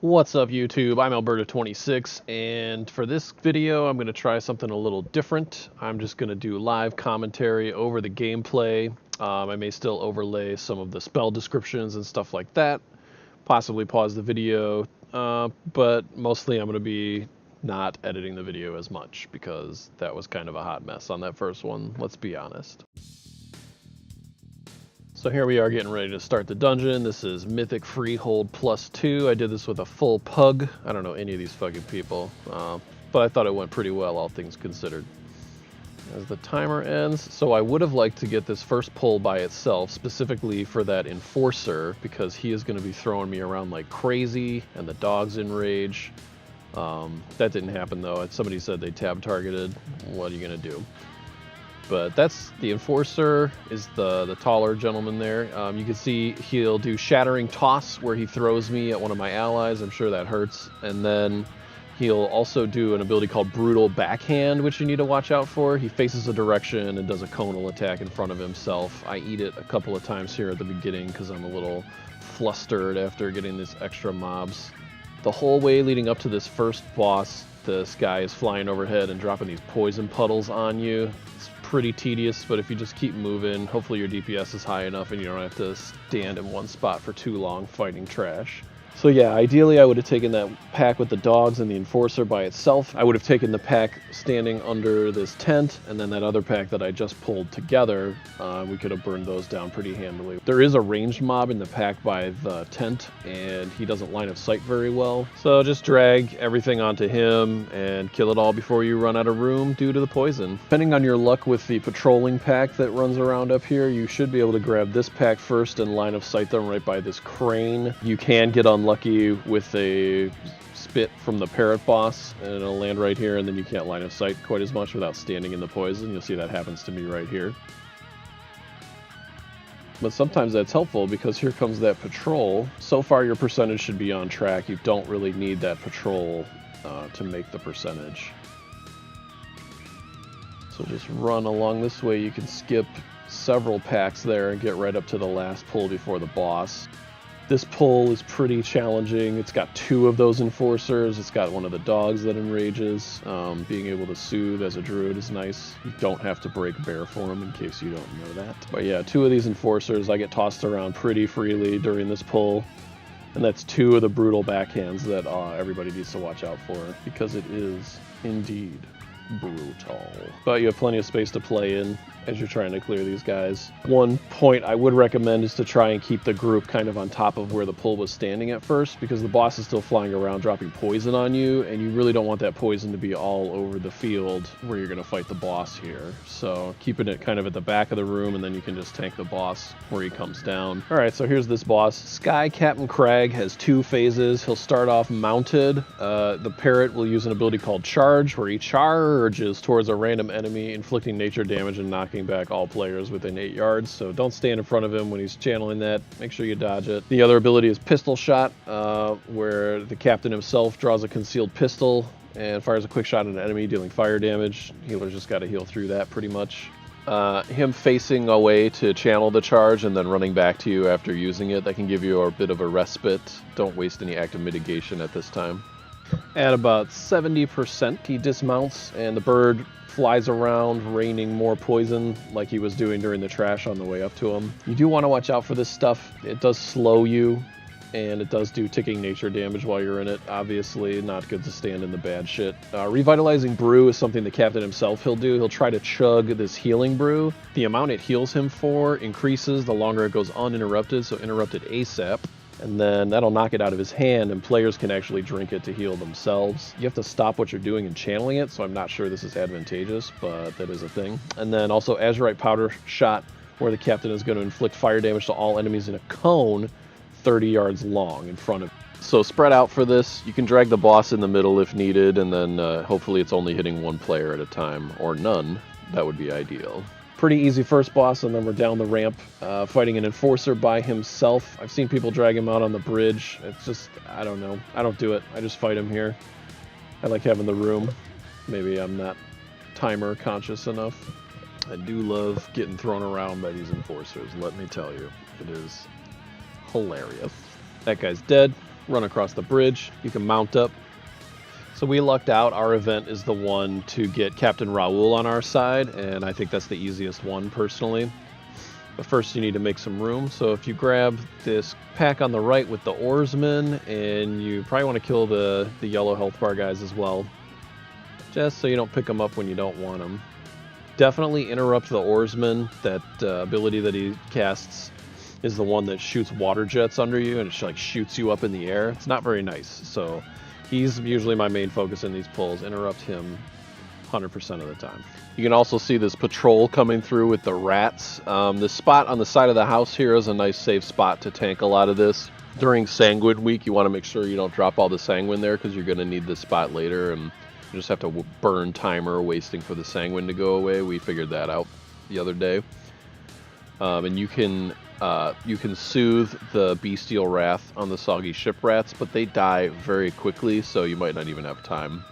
What's up YouTube? I'm Alberta26 and for this video I'm going to try something a little different. I'm just going to do live commentary over the gameplay. I may still overlay some of the spell descriptions and stuff like that. Possibly pause the video, but mostly I'm going to be not editing the video as much because that was kind of a hot mess on that first one, let's be honest. So here we are getting ready to start the dungeon. This is Mythic Freehold +2. I did this with a full pug. I don't know any of these fucking people, but I thought it went pretty well, all things considered. As the timer ends, so I would have liked to get this first pull by itself, specifically for that enforcer, because he is going to be throwing me around like crazy, and the dog's enrage. That didn't happen though. Somebody said they tab targeted. What are you going to do? But that's the enforcer, is the taller gentleman there. You can see he'll do shattering toss where he throws me at one of my allies. I'm sure that hurts. And then he'll also do an ability called brutal backhand, which you need to watch out for. He faces a direction and does a conal attack in front of himself. I eat it a couple of times here at the beginning because I'm a little flustered after getting these extra mobs. The whole way leading up to this first boss, this guy is flying overhead and dropping these poison puddles on you. It's pretty tedious, but if you just keep moving, hopefully your DPS is high enough and you don't have to stand in one spot for too long fighting trash. So yeah, ideally I would have taken that pack with the dogs and the enforcer by itself. I would have taken the pack standing under this tent, and then that other pack that I just pulled together, we could have burned those down pretty handily. There is a ranged mob in the pack by the tent, and he doesn't line of sight very well. So just drag everything onto him and kill it all before you run out of room due to the poison. Depending on your luck with the patrolling pack that runs around up here, you should be able to grab this pack first and line of sight them right by this crane. You can get unlucky with a spit from the parrot boss, and it'll land right here, and then you can't line of sight quite as much without standing in the poison. You'll see that happens to me right here. But sometimes that's helpful because here comes that patrol. So far your percentage should be on track. You don't really need that patrol to make the percentage. So just run along this way. You can skip several packs there and get right up to the last pull before the boss. This pull is pretty challenging. It's got two of those enforcers. It's got one of the dogs that enrages. Being able to soothe as a druid is nice. You don't have to break bear form in case you don't know that. But yeah, two of these enforcers, I get tossed around pretty freely during this pull. And that's two of the brutal backhands that everybody needs to watch out for, because it is indeed brutal. But you have plenty of space to play in as you're trying to clear these guys. One point I would recommend is to try and keep the group kind of on top of where the pull was standing at first, because the boss is still flying around dropping poison on you, and you really don't want that poison to be all over the field where you're going to fight the boss here. So keeping it kind of at the back of the room, and then you can just tank the boss where he comes down. Alright, so here's this boss. Sky Captain Crag has two phases. He'll start off mounted. The parrot will use an ability called Charge, where he charges towards a random enemy, inflicting nature damage and knocking back all players within 8 yards. So don't stand in front of him when he's channeling that. Make sure you dodge it. The other ability is Pistol Shot, where the captain himself draws a concealed pistol and fires a quick shot at an enemy, dealing fire damage. Healer's just got to heal through that pretty much. Him facing away to channel the charge and then running back to you after using it, that can give you a bit of a respite. Don't waste any active mitigation at this time. At about 70%, he dismounts and the bird flies around, raining more poison like he was doing during the trash on the way up to him. You do want to watch out for this stuff. It does slow you, and it does do ticking nature damage while you're in it. Obviously, not good to stand in the bad shit. Revitalizing brew is something the captain himself he'll do. He'll try to chug this healing brew. The amount it heals him for increases the longer it goes uninterrupted, so interrupted ASAP. And then that'll knock it out of his hand, and players can actually drink it to heal themselves. You have to stop what you're doing and channeling it, so I'm not sure this is advantageous, but that is a thing. And then also Azurite Powder Shot, where the captain is going to inflict fire damage to all enemies in a cone 30 yards long in front of you. So spread out for this. You can drag the boss in the middle if needed, and then hopefully it's only hitting one player at a time, or none. That would be ideal. Pretty easy first boss, and then we're down the ramp fighting an enforcer by himself. I've seen people drag him out on the bridge. It's just, I don't know. I don't do it. I just fight him here. I like having the room. Maybe I'm not timer conscious enough. I do love getting thrown around by these enforcers, let me tell you. It is hilarious. That guy's dead. run across the bridge. You can mount up. So we lucked out. Our event is the one to get Captain Raoul on our side, and I think that's the easiest one personally. But first you need to make some room. So if you grab this pack on the right with the oarsmen, and you probably want to kill the yellow health bar guys as well, just so you don't pick them up when you don't want them. Definitely interrupt the oarsman. That ability that he casts is the one that shoots water jets under you, and it like shoots you up in the air. It's not very nice. So he's usually my main focus in these pulls. Interrupt him 100% of the time. You can also see this patrol coming through with the rats. This spot on the side of the house here is a nice safe spot to tank a lot of this. During Sanguine Week, you want to make sure you don't drop all the Sanguine there, because you're going to need this spot later, and you just have to burn timer wasting for the Sanguine to go away. We figured that out the other day. And you can soothe the bestial wrath on the soggy ship rats, but they die very quickly, so you might not even have time.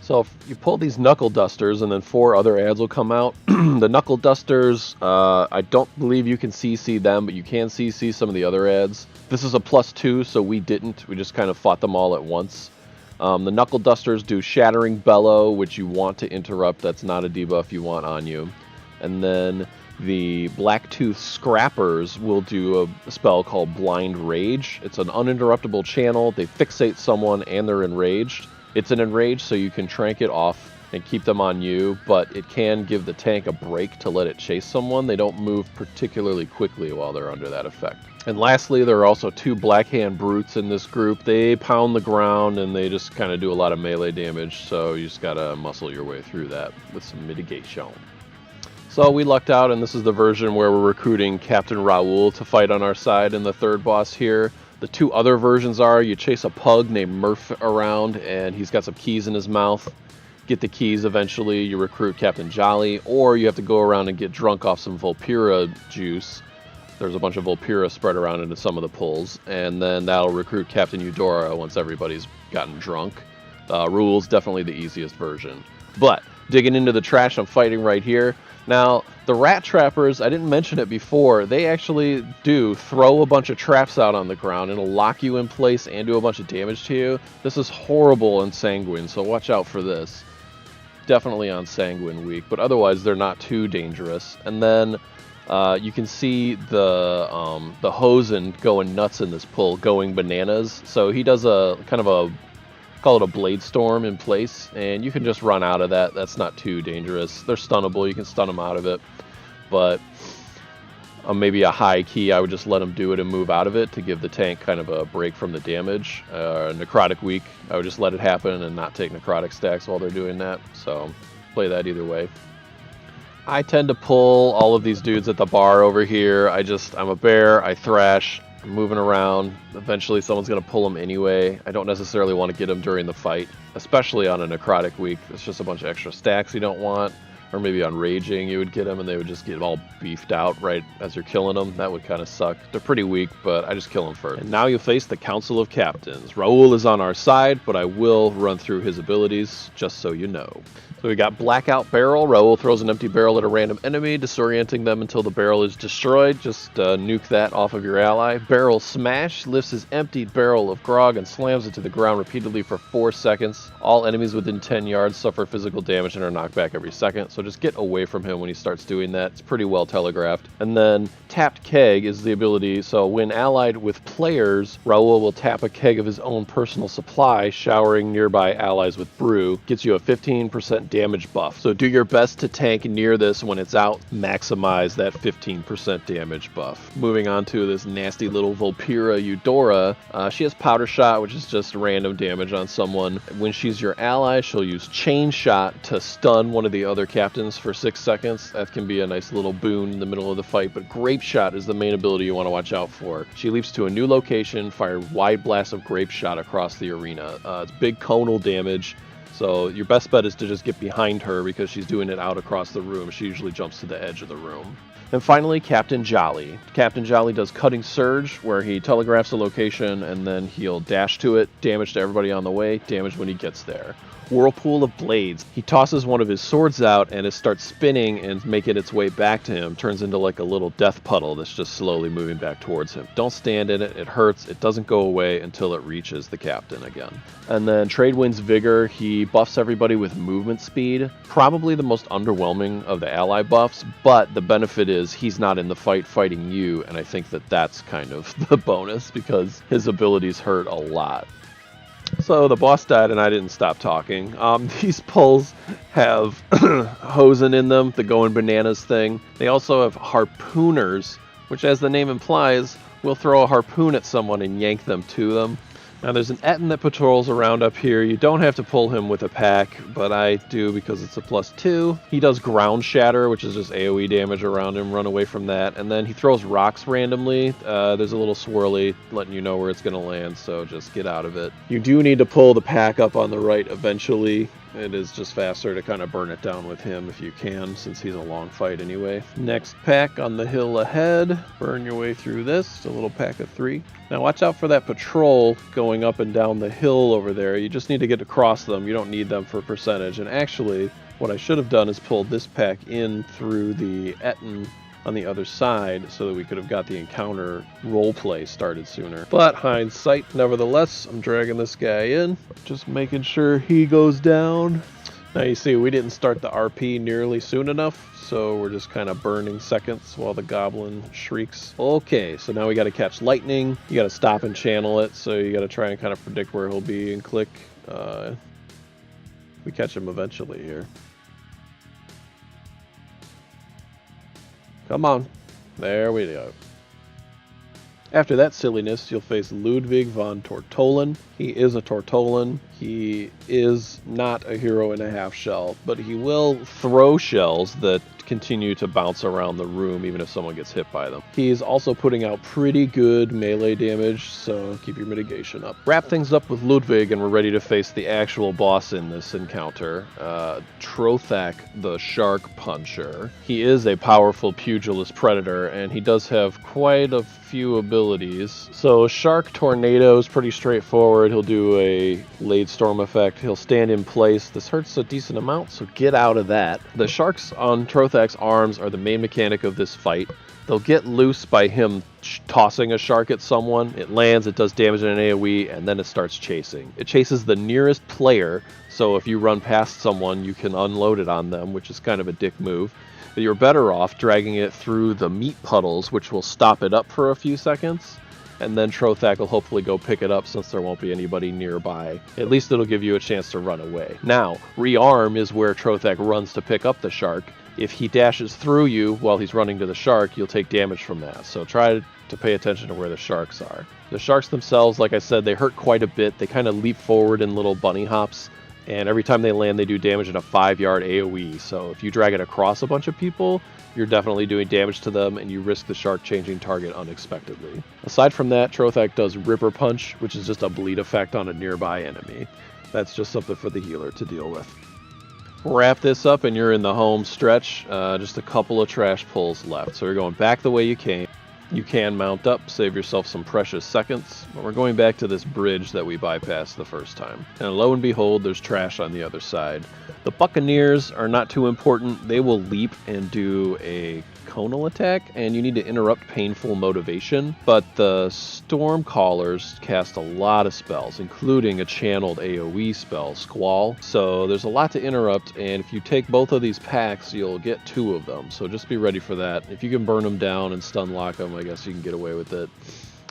So if you pull these knuckle dusters, and then 4 other ads will come out. The knuckle dusters, I don't believe you can CC them, but you can CC some of the other ads. This is a +2, so we didn't. We just kind of fought them all at once. The knuckle dusters do Shattering Bellow, which you want to interrupt. That's not a debuff you want on you. And then the Blacktooth Scrappers will do a spell called Blind Rage. It's an uninterruptible channel. They fixate someone and they're enraged. It's an enrage, so you can trank it off and keep them on you, but it can give the tank a break to let it chase someone. They don't move particularly quickly while they're under that effect. And lastly, there are also 2 Blackhand Brutes in this group. They pound the ground and they just kind of do a lot of melee damage, so you just gotta muscle your way through that with some mitigation. So we lucked out, and this is the version where we're recruiting Captain Raoul to fight on our side in the 3rd boss here. The 2 other versions are you chase a pug named Murph around, and he's got some keys in his mouth. Get the keys eventually, you recruit Captain Jolly, or you have to go around and get drunk off some Vulpera juice. There's a bunch of Vulpera spread around into some of the pulls, and then that'll recruit Captain Eudora once everybody's gotten drunk. Rule's definitely the easiest version. But digging into the trash, I'm fighting right here. Now, the rat trappers, I didn't mention it before, they actually do throw a bunch of traps out on the ground. It'll lock you in place and do a bunch of damage to you. This is horrible in Sanguine, so watch out for this. Definitely on Sanguine Week, but otherwise they're not too dangerous. And then you can see the Hosen going nuts in this pull, going bananas. So he does a kind of a, call it a Blade Storm in place, and you can just run out of that. That's not too dangerous. They're stunnable. You can stun them out of it, but maybe a high key, I would just let them do it and move out of it to give the tank kind of a break from the damage. Necrotic Week, I would just let it happen and not take necrotic stacks while they're doing that. So play that either way. I tend to pull all of these dudes at the bar over here. I'm a bear, I thrash, I'm moving around. Eventually someone's going to pull them anyway. I don't necessarily want to get them during the fight, especially on a necrotic week. It's just a bunch of extra stacks you don't want. Or maybe on raging you would get them and they would just get all beefed out right as you're killing them. That would kind of suck. They're pretty weak, but I just kill them first. And now you face the Council of Captains. Raoul is on our side, but I will run through his abilities just so you know. So we got Blackout Barrel. Raoul throws an empty barrel at a random enemy, disorienting them until the barrel is destroyed. Just nuke that off of your ally. Barrel Smash lifts his emptied barrel of grog and slams it to the ground repeatedly for 4 seconds. All enemies within 10 yards suffer physical damage and are knocked back every second. So just get away from him when he starts doing that. It's pretty well telegraphed. And then Tapped Keg is the ability. So when allied with players, Raoul will tap a keg of his own personal supply, showering nearby allies with brew. Gets you a 15% damage buff. So do your best to tank near this when it's out. Maximize that 15% damage buff. Moving on to this nasty little Vulpera Eudora. She has Powder Shot, which is just random damage on someone. When she's your ally, she'll use Chain Shot to stun one of the other captains for 6 seconds. That can be a nice little boon in the middle of the fight, but Grape Shot is the main ability you want to watch out for. She leaps to a new location, fire wide blasts of Grape Shot across the arena. It's big conal damage. So your best bet is to just get behind her because she's doing it out across the room. She usually jumps to the edge of the room. And finally, Captain Jolly. Captain Jolly does Cutting Surge, where he telegraphs a location and then he'll dash to it, damage to everybody on the way, damage when he gets there. whirlpool of blades. He tosses one of his swords out and it starts spinning and making its way back to him. Turns into like a little death puddle that's just slowly moving back towards him. Don't stand in it. It hurts. It doesn't go away until it reaches the captain again. And then Tradewind's Vigor, he buffs everybody with movement speed. Probably the most underwhelming of the ally buffs, but the benefit is he's not in the fight fighting you, and I think that that's kind of the bonus because his abilities hurt a lot. So the boss died and I didn't stop talking. These pulls have hosen in them, the going bananas thing. They also have harpooners, which as the name implies, will throw a harpoon at someone and yank them to them. Now there's an Etten that patrols around up here. You don't have to pull him with a pack, but I do because it's a +2. He does ground shatter, which is just AoE damage around him. Run away from that. And then he throws rocks randomly. There's a little swirly letting you know where it's going to land, so just get out of it. You do need to pull the pack up on the right eventually. It is just faster to kind of burn it down with him if you can, since he's a long fight anyway. Next pack on the hill ahead. Burn your way through this. It's a little pack of 3. Now watch out for that patrol going up and down the hill over there. You just need to get across them. You don't need them for percentage. And actually, what I should have done is pulled this pack in through the Etten on the other side so that we could have got the encounter roleplay started sooner. But hindsight, nevertheless, I'm dragging this guy in, just making sure he goes down. Now you see we didn't start the RP nearly soon enough, so we're just kind of burning seconds while the goblin shrieks. Okay, so now we got to catch lightning. You got to stop and channel it, so you got to try and kind of predict where he'll be and click. We catch him eventually here. Come on. There we go. After that silliness, you'll face Ludwig von Tortolan. He is a Tortolan. He is not a hero in a half shell, but he will throw shells that continue to bounce around the room even if someone gets hit by them. He's also putting out pretty good melee damage, so keep your mitigation up. Wrap things up with Ludwig and we're ready to face the actual boss in this encounter, Trothak the Shark Puncher. He is a powerful pugilist predator and he does have quite a few abilities. So Shark Tornado is pretty straightforward. He'll do a Lade Storm effect. He'll stand in place. This hurts a decent amount, so get out of that. The sharks on Trothak's arms are the main mechanic of this fight. They'll get loose by him tossing a shark at someone. It lands, it does damage in an AoE, and then it starts chasing. It chases the nearest player, so if you run past someone, you can unload it on them, which is kind of a dick move. But you're better off dragging it through the meat puddles, which will stop it up for a few seconds, and then Trothak will hopefully go pick it up since there won't be anybody nearby. At least it'll give you a chance to run away. Now, rearm is where Trothak runs to pick up the shark. If he dashes through you while he's running to the shark, you'll take damage from that. So try to pay attention to where the sharks are. The sharks themselves, like I said, they hurt quite a bit. They kind of leap forward in little bunny hops, and every time they land, they do damage in a 5-yard AoE. So if you drag it across a bunch of people, you're definitely doing damage to them, and you risk the shark changing target unexpectedly. Aside from that, Trothak does Ripper Punch, which is just a bleed effect on a nearby enemy. That's just something for the healer to deal with. Wrap this up and you're in the home stretch. Just a couple of trash pulls left. So you're going back the way you came. You can mount up, save yourself some precious seconds, but we're going back to this bridge that we bypassed the first time. And lo and behold, there's trash on the other side. The Buccaneers are not too important. They will leap and do a conal attack, and you need to interrupt painful motivation. But the Stormcallers cast a lot of spells, including a channeled AoE spell, Squall. So there's a lot to interrupt, and if you take both of these packs, you'll get 2 of them. So just be ready for that. If you can burn them down and stun lock them, I guess you can get away with it.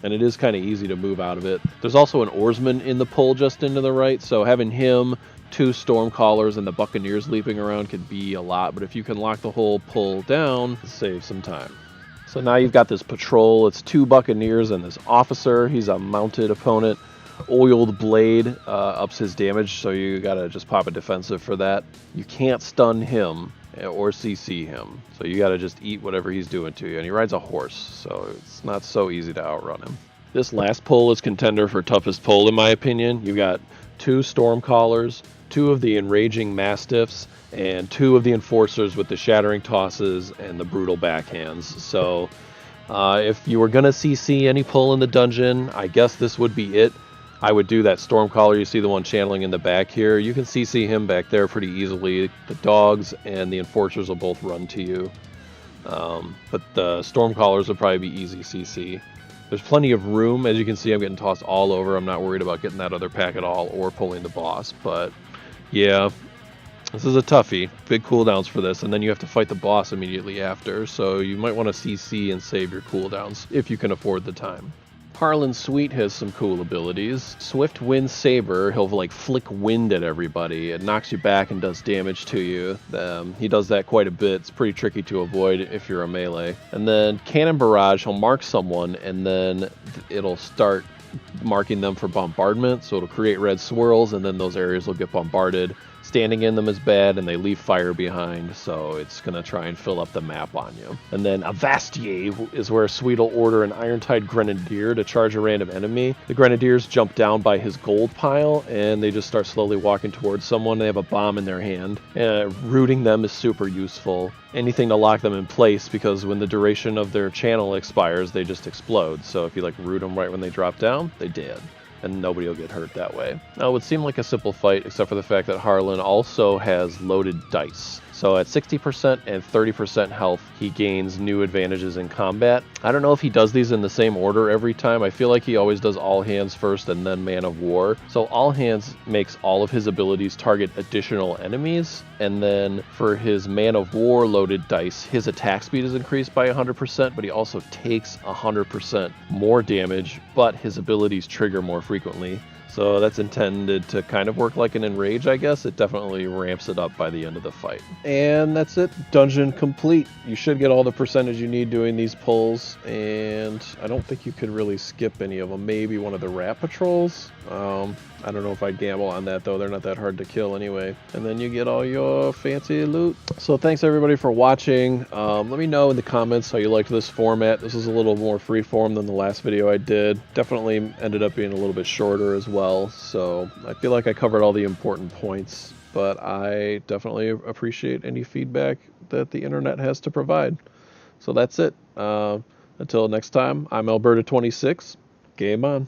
And it is kind of easy to move out of it. There's also an Oarsman in the pull just into the right, so having him, 2 Stormcallers, and the Buccaneers leaping around could be a lot, but if you can lock the whole pull down, save some time. So now you've got this patrol. It's 2 Buccaneers and this officer. He's a mounted opponent. Oiled Blade ups his damage, so you gotta just pop a defensive for that. You can't stun him or CC him, so you gotta just eat whatever he's doing to you. And he rides a horse, so it's not so easy to outrun him. This last pull is contender for toughest pull in my opinion. You've got 2 Stormcallers, 2 of the Enraging Mastiffs, and 2 of the Enforcers with the Shattering Tosses and the Brutal Backhands. So if you were going to CC any pull in the dungeon, I guess this would be it. I would do that Stormcaller. You see the one channeling in the back here. You can CC him back there pretty easily. The dogs and the enforcers will both run to you. But the Stormcallers will probably be easy CC. There's plenty of room. As you can see, I'm getting tossed all over. I'm not worried about getting that other pack at all or pulling the boss. But yeah, this is a toughie. Big cooldowns for this, and then you have to fight the boss immediately after. So you might want to CC and save your cooldowns if you can afford the time. Harlan's Suite has some cool abilities. Swift Wind Saber, he'll like flick wind at everybody. It knocks you back and does damage to you. He does that quite a bit. It's pretty tricky to avoid if you're a melee. And then Cannon Barrage, he'll mark someone and then it'll start marking them for bombardment. So it'll create red swirls and then those areas will get bombarded. Standing in them is bad, and they leave fire behind, so it's going to try and fill up the map on you. And then Avastier is where Sweet will order an Iron-Tide Grenadier to charge a random enemy. The Grenadiers jump down by his gold pile, and they just start slowly walking towards someone. They have a bomb in their hand. Rooting them is super useful. Anything to lock them in place, because when the duration of their channel expires, they just explode. So if you like root them right when they drop down, they dead. And nobody will get hurt that way. Now, it would seem like a simple fight, except for the fact that Harlan also has loaded dice. So at 60% and 30% health, he gains new advantages in combat. I don't know if he does these in the same order every time. I feel like he always does All Hands first and then Man of War. So All Hands makes all of his abilities target additional enemies. And then for his Man of War loaded dice, his attack speed is increased by 100%, but he also takes 100% more damage, but his abilities trigger more frequently. So that's intended to kind of work like an Enrage, I guess. It definitely ramps it up by the end of the fight. And that's it. Dungeon complete. You should get all the percentage you need doing these pulls. And I don't think you could really skip any of them. Maybe one of the rat patrols. I don't know if I'd gamble on that, though. They're not that hard to kill anyway. And then you get all your fancy loot. So thanks, everybody, for watching. Let me know in the comments how you liked this format. This is a little more freeform than the last video I did. Definitely ended up being a little bit shorter as well. So I feel like I covered all the important points. But I definitely appreciate any feedback that the internet has to provide. So that's it. Until next time, I'm Alberta26. Game on.